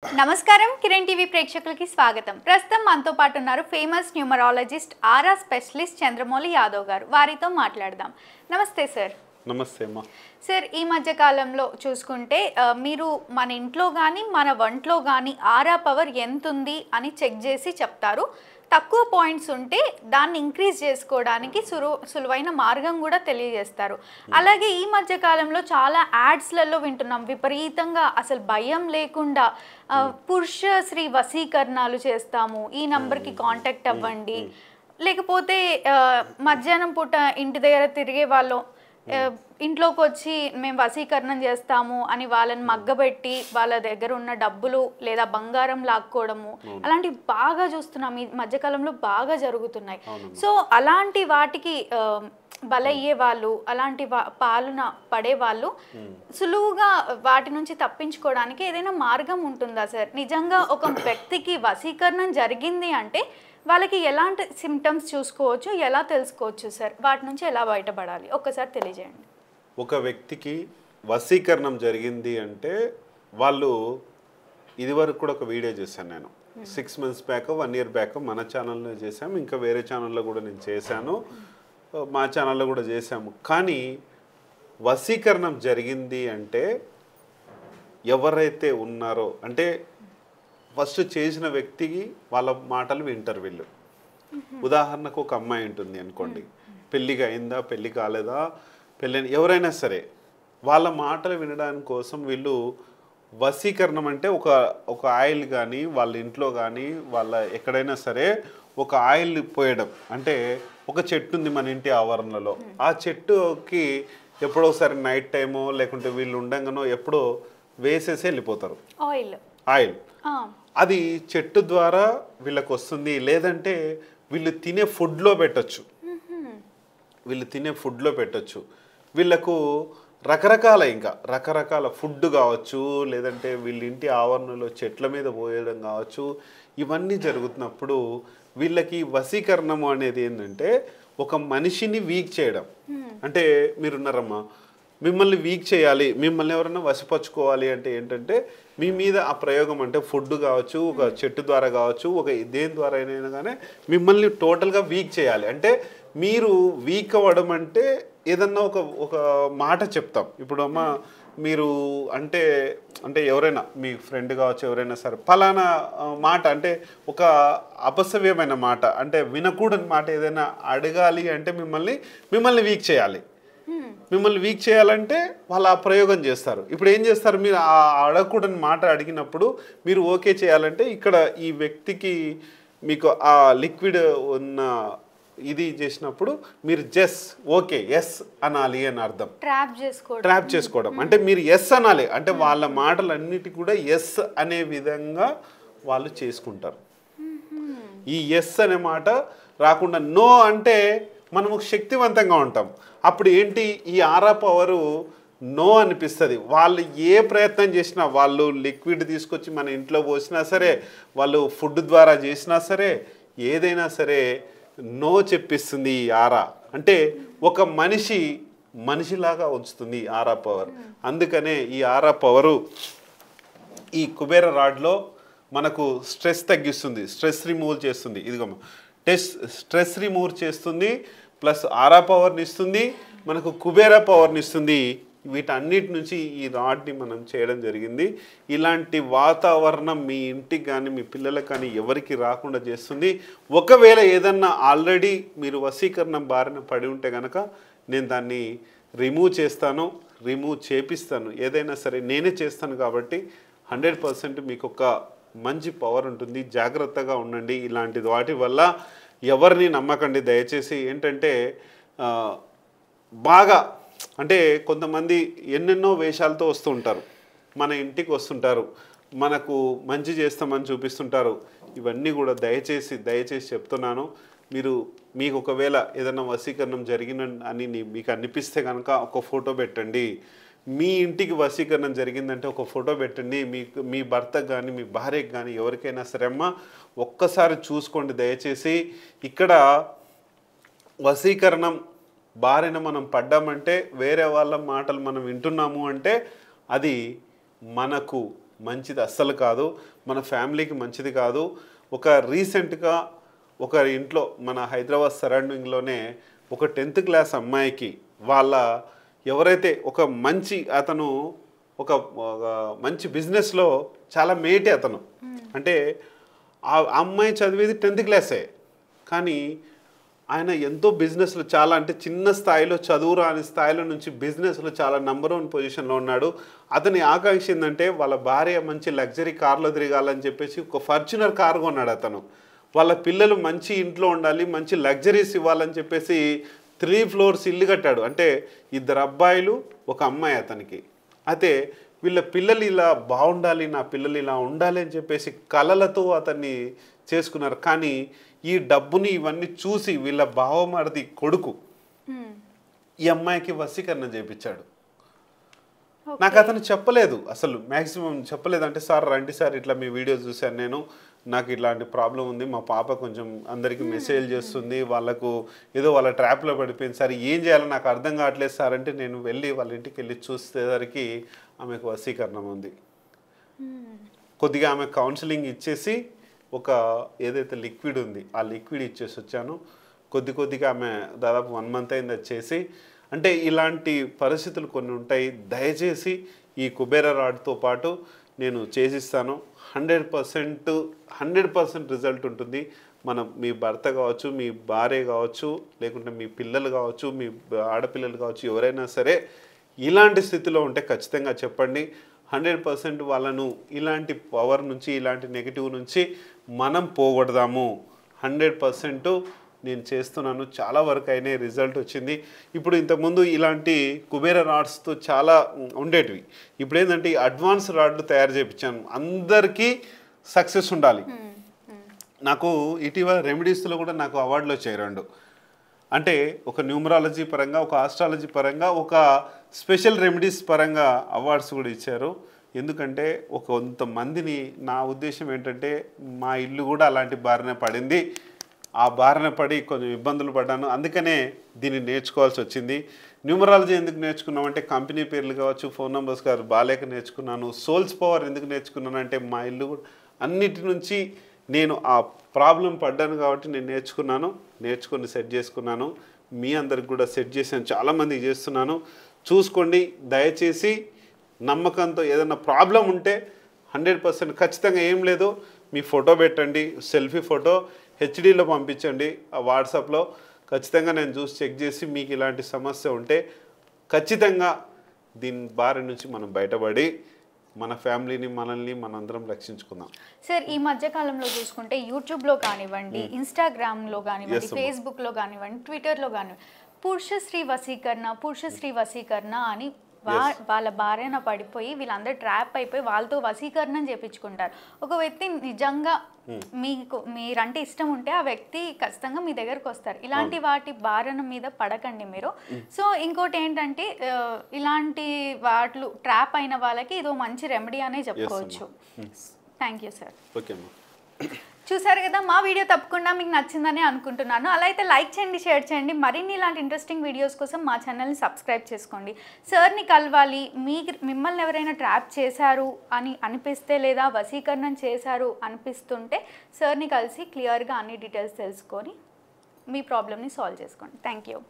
నమస్కారం కిరణ్ టీవీ ప్రేక్షకులకి స్వాగతం. ప్రస్తుతం మనతో పాటు ఉన్నారు ఫేమస్ న్యూమరాలజిస్ట్ ఆరా స్పెషలిస్ట్ చంద్రమౌళి యాదవ్ గారు. వారితో మాట్లాడదాం. నమస్తే సార్. నమస్తే అమ్మా. సార్, ఈ మధ్య కాలంలో చూసుకుంటే మీరు మన ఇంట్లో కానీ మన వంటలో కానీ ఆరా పవర్ ఎంత ఉంది అని చెక్ చేసి చెప్తారు. తక్కువ పాయింట్స్ ఉంటే దాన్ని ఇంక్రీజ్ చేసుకోవడానికి సులువైన మార్గం కూడా తెలియజేస్తారు. అలాగే ఈ మధ్య కాలంలో చాలా యాడ్స్లలో వింటున్నాం, విపరీతంగా అసలు భయం లేకుండా పురుష స్త్రీ వశీకరణాలు చేస్తాము, ఈ నంబర్కి కాంటాక్ట్ అవ్వండి, లేకపోతే మధ్యాహ్నం పూట ఇంటి దగ్గర తిరిగే వాళ్ళు ఇంట్లోకి వచ్చి మేము వశీకరణం చేస్తాము అని వాళ్ళని మగ్గబెట్టి వాళ్ళ దగ్గర ఉన్న డబ్బులు లేదా బంగారం లాక్కోవడము, అలాంటివి బాగా చూస్తున్నాం. ఈ మధ్యకాలంలో బాగా జరుగుతున్నాయి. సో అలాంటి వాటికి బలయ్యే వాళ్ళు, అలాంటి పాలన పడే వాళ్ళు సులువుగా వాటి నుంచి తప్పించుకోవడానికి ఏదైనా మార్గం ఉంటుందా సార్? నిజంగా ఒక వ్యక్తికి వశీకరణం జరిగింది అంటే వాళ్ళకి ఎలాంటి సిమ్టమ్స్ చూసుకోవచ్చు, ఎలా తెలుసుకోవచ్చు సార్? వాటి నుంచి ఎలా బయటపడాలి ఒక్కసారి తెలియజేయండి. ఒక వ్యక్తికి వశీకరణం జరిగింది అంటే వాళ్ళు ఇదివరకు కూడా ఒక వీడియో చేశాను నేను 6 months బ్యాక్ 1 year బ్యాక్ మన ఛానల్లో చేశాము, ఇంకా వేరే ఛానల్లో కూడా నేను చేశాను, మా ఛానల్లో కూడా చేశాము. కానీ వశీకరణం జరిగింది అంటే ఎవరైతే ఉన్నారో అంటే ఫస్ట్ చేసిన వ్యక్తికి వాళ్ళ మాటలు వింటారు వీళ్ళు. ఉదాహరణకు ఒక అమ్మాయి ఉంటుంది అనుకోండి, పెళ్ళిగా అయిందా పెళ్ళి కాలేదా పెళ్ళి ఎవరైనా సరే వాళ్ళ మాటలు వినడానికి కోసం వీళ్ళు వశీకరణం అంటే ఒక ఆయిల్ కానీ వాళ్ళ ఇంట్లో కానీ వాళ్ళ ఎక్కడైనా సరే ఒక ఆయిల్ పోయడం. అంటే ఒక చెట్టు ఉంది మన ఇంటి ఆవరణలో, ఆ చెట్టుకి ఎప్పుడోసారి నైట్ టైమో లేకుంటే వీళ్ళు ఉండంగానో ఎప్పుడో వేసేసి వెళ్ళిపోతారు ఆయిల్. అది చెట్టు ద్వారా వీళ్ళకి వస్తుంది, లేదంటే వీళ్ళు తినే ఫుడ్లో పెట్టచ్చు, వీళ్ళకు రకరకాల ఫుడ్ కావచ్చు, లేదంటే వీళ్ళ ఇంటి ఆవరణలో చెట్ల మీద పోయడం కావచ్చు. ఇవన్నీ జరుగుతున్నప్పుడు వీళ్ళకి వశీకరణము అనేది ఏంటంటే ఒక మనిషిని వీక్ చేయడం. అంటే మీరున్నారమ్మా, మిమ్మల్ని వీక్ చేయాలి, మిమ్మల్ని ఎవరైనా వశపరచుకోవాలి అంటే ఏంటంటే మీ మీద ఆ ప్రయోగం అంటే ఫుడ్ కావచ్చు, ఒక చెట్టు ద్వారా కావచ్చు, ఒక దేని ద్వారా అయినా కానీ మిమ్మల్ని టోటల్గా వీక్ చేయాలి. అంటే మీరు వీక్ అవ్వడం అంటే ఏదన్నా ఒక మాట చెప్తాం. ఇప్పుడు అమ్మ మీరు అంటే ఎవరైనా మీ ఫ్రెండ్ కావచ్చు, ఎవరైనా సరే ఫలానా మాట అంటే ఒక అపసవ్యమైన మాట అంటే వినకూడని మాట ఏదైనా అడగాలి అంటే మిమ్మల్ని వీక్ చేయాలి. మిమ్మల్ని వీక్ చేయాలంటే వాళ్ళు ఆ ప్రయోగం చేస్తారు. ఇప్పుడు ఏం చేస్తారు, మీరు ఆ అడగకూడని మాట అడిగినప్పుడు మీరు ఓకే చేయాలంటే ఇక్కడ ఈ వ్యక్తికి మీకు ఆ లిక్విడ్ ఉన్న ఇది చేసినప్పుడు మీరు జస్ట్ ఓకే ఎస్ అనాలి అని అర్థం. ట్రాప్ చేసుకోవడం అంటే మీరు ఎస్ అనాలి అంటే వాళ్ళ మాటలన్నిటి కూడా ఎస్ అనే విధంగా వాళ్ళు చేసుకుంటారు. ఈ ఎస్ అనే మాట రాకుండా నో అంటే మనము శక్తివంతంగా ఉంటాం. అప్పుడు ఏంటి, ఈ ఆరా పవరు నో అనిపిస్తుంది. వాళ్ళు ఏ ప్రయత్నం చేసినా, వాళ్ళు లిక్విడ్ తీసుకొచ్చి మన ఇంట్లో పోసినా సరే, వాళ్ళు ఫుడ్ ద్వారా చేసినా సరే, ఏదైనా సరే నో చెప్పిస్తుంది ఈ ఆరా. అంటే ఒక మనిషిలాగా ఉంచుతుంది ఈ ఆరా పవర్. అందుకనే ఈ ఆరా పవరు ఈ కుబేర రాడ్లో మనకు స్ట్రెస్ తగ్గిస్తుంది, స్ట్రెస్ రిమూవ్ చేస్తుంది. ఇదిగో స్ట్రెస్ రిమూవ్ చేస్తుంది, ప్లస్ ఆరా పవర్ని ఇస్తుంది, మనకు కుబేర పవర్ని ఇస్తుంది. వీటన్నిటి నుంచి ఈ రాడ్ని మనం చేయడం జరిగింది. ఇలాంటి వాతావరణం మీ ఇంటికి కానీ మీ పిల్లలకు కానీ ఎవరికి రాకుండా చేస్తుంది. ఒకవేళ ఏదన్నా ఆల్రెడీ మీరు వశీకరణం బారిన పడి ఉంటే కనుక నేను దాన్ని రిమూవ్ చేపిస్తాను. ఏదైనా సరే నేనే చేస్తాను కాబట్టి 100% మీకు ఒక మంచి పవర్ ఉంటుంది. జాగ్రత్తగా ఉండండి. ఇలాంటి వాటి వల్ల ఎవరిని నమ్మకండి దయచేసి. ఏంటంటే బాగా అంటే కొంతమంది ఎన్నెన్నో వేషాలతో వస్తూ ఉంటారు, మన ఇంటికి వస్తుంటారు, మనకు మంచి చేస్తామని చూపిస్తుంటారు. ఇవన్నీ కూడా దయచేసి చెప్తున్నాను. మీకు ఒకవేళ ఏదైనా వశీకరణం జరిగిందని మీకు అనిపిస్తే కనుక ఒక ఫోటో పెట్టండి. మీ ఇంటికి వశీకరణం జరిగిందంటే ఒక ఫోటో పెట్టండి. మీ భర్తకు కానీ మీ భార్యకు కానీ ఎవరికైనా సరే అమ్మ ఒక్కసారి చూసుకోండి దయచేసి. ఇక్కడ వశీకరణం బారిన మనం పడ్డామంటే, వేరే వాళ్ళ మాటలు మనం వింటున్నాము అంటే అది మనకు మంచిది అస్సలు కాదు, మన ఫ్యామిలీకి మంచిది కాదు. ఒక రీసెంట్గా ఒక ఇంట్లో మన హైదరాబాద్ సరౌండింగ్లోనే ఒక 10th క్లాస్ అమ్మాయికి వాళ్ళ ఎవరైతే ఒక మంచి అతను ఒక మంచి బిజినెస్లో చాలా మేటి అతను, అంటే ఆ అమ్మాయి చదివేది 10th క్లాసే, కానీ ఆయన ఎంతో బిజినెస్లో చాలా అంటే చిన్న స్థాయిలో చదువు రాని స్థాయిలో నుంచి బిజినెస్లో చాలా నంబర్ 1 పొజిషన్లో ఉన్నాడు. అతని ఆకాంక్ష ఏంటంటే వాళ్ళ భార్య మంచి లగ్జరీ కార్లో తిరగాలని చెప్పేసి ఒక ఫార్చునర్ కార్ కొన్నాడు అతను. వాళ్ళ పిల్లలు మంచి ఇంట్లో ఉండాలి, మంచి లగ్జరీస్ ఇవ్వాలని చెప్పేసి 3 floors ఇల్లు కట్టాడు. అంటే 2 అబ్బాయిలు 1 అమ్మాయి అతనికి. అయితే వీళ్ళ పిల్లలు ఇలా బాగుండాలి, నా పిల్లలు ఇలా ఉండాలి అని చెప్పేసి కలలతో అతన్ని చేసుకున్నారు. కానీ ఈ డబ్బుని ఇవన్నీ చూసి వీళ్ళ బావమరిది కొడుకు ఈ అమ్మాయికి వశీకరణ చేయించాడు. నాకు అతను చెప్పలేదు, అసలు మ్యాక్సిమం చెప్పలేదు. అంటే సార్ రండి సార్, ఇట్లా మీ వీడియో చూశాను నేను, నాకు ఇట్లాంటి ప్రాబ్లం ఉంది, మా పాప కొంచెం అందరికీ మెసేజ్ చేస్తుంది, వాళ్ళకు ఏదో వాళ్ళ ట్రాప్లో పడిపోయింది సార్, ఏం చేయాలో నాకు అర్థం కావట్లేదు సార్ అంటే నేను వెళ్ళి వాళ్ళ ఇంటికి వెళ్ళి చూసేసరికి ఆమెకు వశీకరణం ఉంది. కొద్దిగా ఆమె కౌన్సిలింగ్ ఇచ్చేసి ఒక ఏదైతే లిక్విడ్ ఉంది ఆ లిక్విడ్ ఇచ్చేసి వచ్చాను. కొద్దిగా ఆమె దాదాపు 1 month అయింది అది చేసి. అంటే ఇలాంటి పరిస్థితులు కొన్ని ఉంటాయి. దయచేసి ఈ కుబేర రాడ్తో పాటు నేను చేసిస్తాను. 100% రిజల్ట్ ఉంటుంది. మనం మీ భర్త కావచ్చు, మీ భార్య కావచ్చు, లేకుంటే మీ పిల్లలు కావచ్చు, మీ ఆడపిల్లలు కావచ్చు, ఎవరైనా సరే ఇలాంటి స్థితిలో ఉంటే ఖచ్చితంగా చెప్పండి. 100% వాళ్ళను ఇలాంటి పవర్ నుంచి, ఇలాంటి నెగిటివ్ నుంచి మనం పోగొడదాము. 100% నేను చేస్తున్నాను. చాలా వరకు అయినా రిజల్ట్ వచ్చింది. ఇప్పుడు ఇంతకుముందు ఇలాంటి కుబేర రాడ్స్తో చాలా ఉండేటివి. ఇప్పుడు ఏంటంటే అడ్వాన్స్ రాడ్లు తయారు చేయించాను. అందరికీ సక్సెస్ ఉండాలి. నాకు ఇటీవల రెమెడీస్లో కూడా నాకు అవార్డులు వచ్చాయి 2. అంటే ఒక న్యూమరాలజీ పరంగా, ఒక ఆస్ట్రాలజీ పరంగా, ఒక స్పెషల్ రెమెడీస్ పరంగా అవార్డ్స్ కూడా ఇచ్చారు. ఎందుకంటే కొంతమందిని, నా ఉద్దేశం ఏంటంటే మా ఇల్లు కూడా అలాంటి బారిన పడింది, ఆ బారిన పడి కొంచెం ఇబ్బందులు పడ్డాను, అందుకనే దీన్ని నేర్చుకోవాల్సి వచ్చింది. న్యూమరాలజీ ఎందుకు నేర్చుకున్నామంటే కంపెనీ పేర్లు కావచ్చు, ఫోన్ నెంబర్స్ కాదు బాలేక నేర్చుకున్నాను. సోల్స్ పవర్ ఎందుకు నేర్చుకున్నాను అంటే మా ఇల్లు అన్నిటి నుంచి నేను ఆ ప్రాబ్లం పడ్డాను కాబట్టి నేను నేర్చుకొని సెట్ చేసుకున్నాను. మీ అందరికి కూడా సెట్ చేశాను, చాలామందికి చేస్తున్నాను. చూసుకోండి దయచేసి. నమ్మకంతో ఏదైనా ప్రాబ్లం ఉంటే 100% ఖచ్చితంగా ఏం లేదు, మీ ఫోటో పెట్టండి, సెల్ఫీ ఫోటో హెచ్డీలో పంపించండి ఆ వాట్సాప్లో. ఖచ్చితంగా నేను చూసి చెక్ చేసి మీకు ఇలాంటి సమస్య ఉంటే ఖచ్చితంగా దీని బారి నుంచి మనం బయటపడి మన ఫ్యామిలీని, మనల్ని మనందరం రక్షించుకుందాం. సార్ ఈ మధ్యకాలంలో చూసుకుంటే యూట్యూబ్లో కానివ్వండి, ఇన్స్టాగ్రామ్లో కానివ్వండి, ఫేస్బుక్లో కానివ్వండి, ట్విట్టర్లో కానివ్వండి, పురుషశ్రీ వశీకరణ అని వాళ్ళ భార్యన పడిపోయి వీళ్ళందరూ ట్రాప్ అయిపోయి వాళ్ళతో వశీకరణం చేయించుకుంటారు. ఒక వ్యక్తి నిజంగా మీరంటే ఇష్టం ఉంటే ఆ వ్యక్తి ఖచ్చితంగా మీ దగ్గరకు వస్తారు. ఇలాంటి వాటి బారిన మీద పడకండి మీరు. సో ఇంకోటి ఏంటంటే ఇలాంటి వాటిలు ట్రాప్ అయిన వాళ్ళకి ఇదో మంచి రెమెడీ అనే చెప్పుకోవచ్చు. Thank you sir. ఓకే. చూసారు కదా, మా వీడియో తప్పకుండా మీకు నచ్చిందని అనుకుంటున్నాను. అలా అయితే లైక్ చేయండి, షేర్ చేయండి. మరిన్ని ఇలాంటి ఇంట్రెస్టింగ్ వీడియోస్ కోసం మా ఛానల్ని సబ్స్క్రైబ్ చేసుకోండి. సార్ని కలవాలి, మిమ్మల్ని ఎవరైనా ట్రాప్ చేశారు అని అనిపిస్తే లేదా వశీకరణం చేశారు అనిపిస్తుంటే సార్ని కలిసి క్లియర్గా అన్ని డీటెయిల్స్ తెలుసుకొని మీ ప్రాబ్లమ్ని సాల్వ్ చేసుకోండి. Thank you.